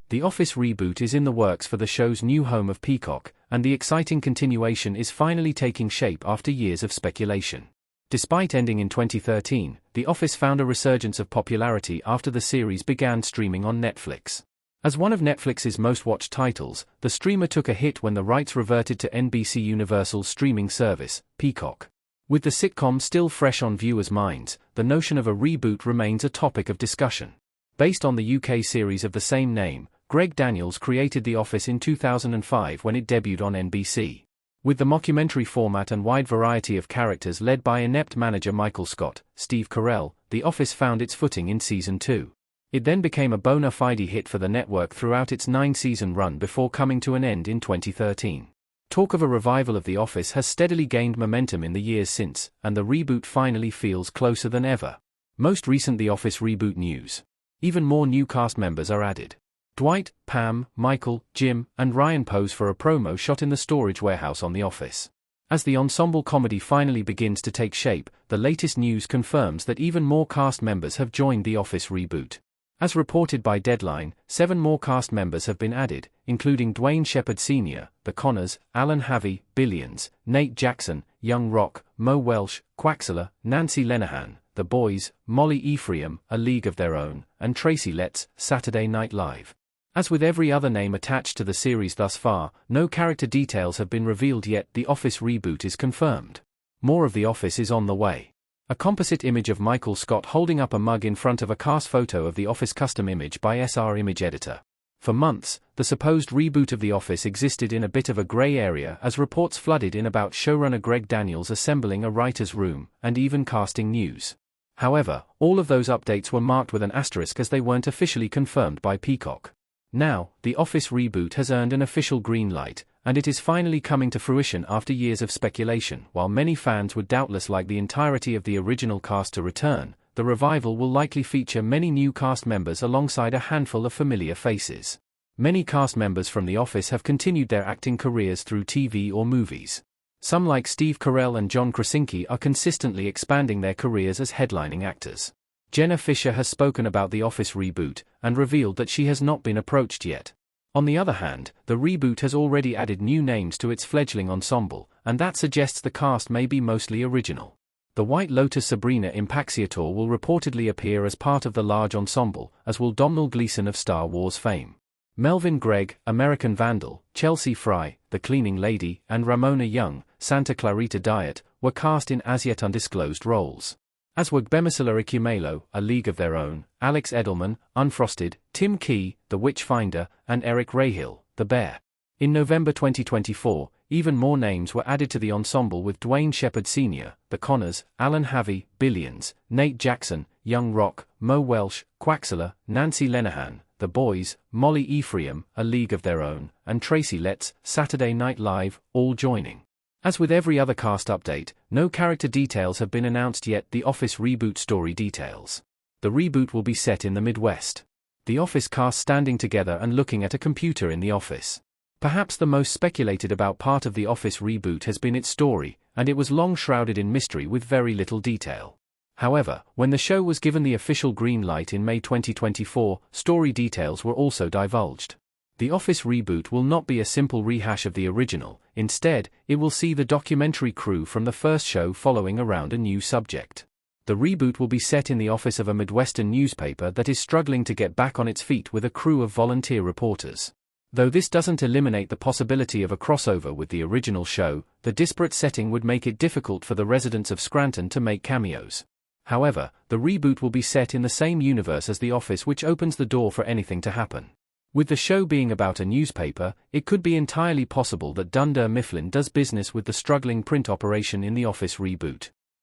The Office reboot is in the works for the show's new home of Peacock, and the exciting continuation is finally taking shape after years of speculation. Despite ending in 2013, The Office found a resurgence of popularity after the series began streaming on Netflix. As one of Netflix's most watched titles, the streamer took a hit when the rights reverted to NBC Universal's streaming service, Peacock. With the sitcom still fresh on viewers' minds, the notion of a reboot remains a topic of discussion. Based on the UK series of the same name, Greg Daniels created The Office in 2005 when it debuted on NBC. With the mockumentary format and wide variety of characters led by inept manager Michael Scott, Steve Carell, The Office found its footing in Season 2. It then became a bona fide hit for the network throughout its 9-season run before coming to an end in 2013. Talk of a revival of The Office has steadily gained momentum in the years since, and the reboot finally feels closer than ever. Most recent The Office reboot news. Even more new cast members are added. Dwight, Pam, Michael, Jim, and Ryan pose for a promo shot in the storage warehouse on The Office. As the ensemble comedy finally begins to take shape, the latest news confirms that even more cast members have joined The Office reboot. As reported by Deadline, 7 more cast members have been added, including Dwayne Shepard Sr., The Connors, Alan Havey, Billions, Nate Jackson, Young Rock, Mo Welsh, Quaxler, Nancy Lenehan, The Boys, Molly Ephraim, A League of Their Own, and Tracy Letts, Saturday Night Live. As with every other name attached to the series thus far, no character details have been revealed yet. The Office reboot is confirmed. More of The Office is on the way. A composite image of Michael Scott holding up a mug in front of a cast photo of The Office custom image by SR Image Editor. For months, the supposed reboot of The Office existed in a bit of a grey area as reports flooded in about showrunner Greg Daniels assembling a writer's room, and even casting news. However, all of those updates were marked with an asterisk as they weren't officially confirmed by Peacock. Now, The Office reboot has earned an official green light, and it is finally coming to fruition after years of speculation. While many fans would doubtless like the entirety of the original cast to return, the revival will likely feature many new cast members alongside a handful of familiar faces. Many cast members from The Office have continued their acting careers through TV or movies. Some like Steve Carell and John Krasinski are consistently expanding their careers as headlining actors. Jenna Fisher has spoken about The Office reboot, and revealed that she has not been approached yet. On the other hand, the reboot has already added new names to its fledgling ensemble, and that suggests the cast may be mostly original. The White Lotus Sabrina Impacciator will reportedly appear as part of the large ensemble, as will Domhnall Gleeson of Star Wars fame. Melvin Gregg, American Vandal, Chelsea Fry, The Cleaning Lady, and Ramona Young, Santa Clarita Diet, were cast in as yet undisclosed roles. As were Gbemisola Ikemelo, A League of Their Own, Alex Edelman, Unfrosted, Tim Key, The Witchfinder, and Eric Rahill, The Bear. In November 2024, even more names were added to the ensemble with Dwayne Shepard Sr., The Connors, Alan Havey, Billions, Nate Jackson, Young Rock, Mo Welsh, Quaxler, Nancy Lenehan, The Boys, Molly Ephraim, A League of Their Own, and Tracy Letts, Saturday Night Live, all joining. As with every other cast update, no character details have been announced yet. The Office reboot story details. The reboot will be set in the Midwest. The Office cast standing together and looking at a computer in the office. Perhaps the most speculated about part of The Office reboot has been its story, and it was long shrouded in mystery with very little detail. However, when the show was given the official green light in May 2024, story details were also divulged. The Office reboot will not be a simple rehash of the original. Instead, it will see the documentary crew from the first show following around a new subject. The reboot will be set in the office of a Midwestern newspaper that is struggling to get back on its feet with a crew of volunteer reporters. Though this doesn't eliminate the possibility of a crossover with the original show, the disparate setting would make it difficult for the residents of Scranton to make cameos. However, the reboot will be set in the same universe as The Office, which opens the door for anything to happen. With the show being about a newspaper, it could be entirely possible that Dunder Mifflin does business with the struggling print operation in The Office reboot.